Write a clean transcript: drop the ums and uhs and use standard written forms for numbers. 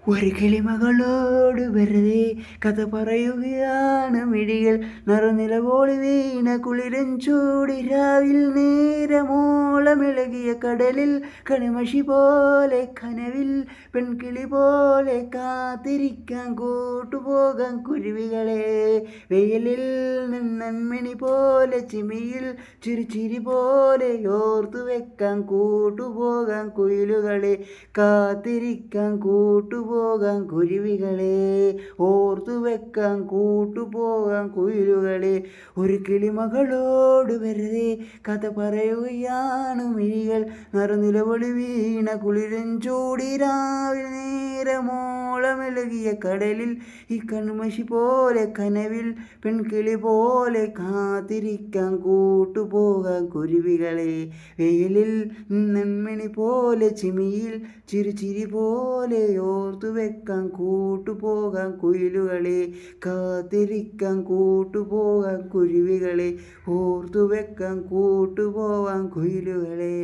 ഒരു കിളിമകളോട് വെറുതെ കഥ പറയുകയാണ് മിഴികൾ നറുനിലവോളി വീണ കുളിരൻ ചൂടിരാവിൽ നേരമോളമിളകിയ കടലിൽ കണിമഷി പോലെ കനവിൽ പെൺകിളി പോലെ കാത്തിരിക്കാൻ കൂട്ടുപോകാൻ കുരുവികളെ വെയിലിൽ നിന്നന്മണി പോലെ ചിമിയിൽ ചിരിച്ചിരി പോലെ ഓർത്തു വെക്കാൻ കൂട്ടുപോകാൻ കുയിലുകളെ കാത്തിരിക്കാൻ കൂട്ടുപോകാൻ കുരുവികളെ ഓർത്തു വെക്കാൻ കൂട്ടുപോകാൻ കുയിലുകളെ ഒരു കിളിമകളോട് വെറുതെ കഥ പറയുകയാണ് മിഴികൾ നറുനിലവൊളി വീണ കുളിരൻ ചൂടിരാവിൽ നേരമോളമിളകിയ കടലിൽ ഈ കൺമഷി പോലെ കനവിൽ പെൺകിളി പോലെ കാത്തിരിക്കാൻ കൂട്ടുപോകാൻ കുരുവികളെ വെയിലിൽ നെന്മണി പോലെ ചിമിയിൽ ചിരിച്ചിരി പോലെ ഓർത്തു വെക്കാൻ കൂട്ടുപോകാൻ കുയിലുകളെ കാത്തിരിക്കാൻ കൂട്ടുപോകാൻ കുരുവികളെ ഓർത്തു വെക്കാൻ കൂട്ടുപോകാൻ കുയിലുകളെ.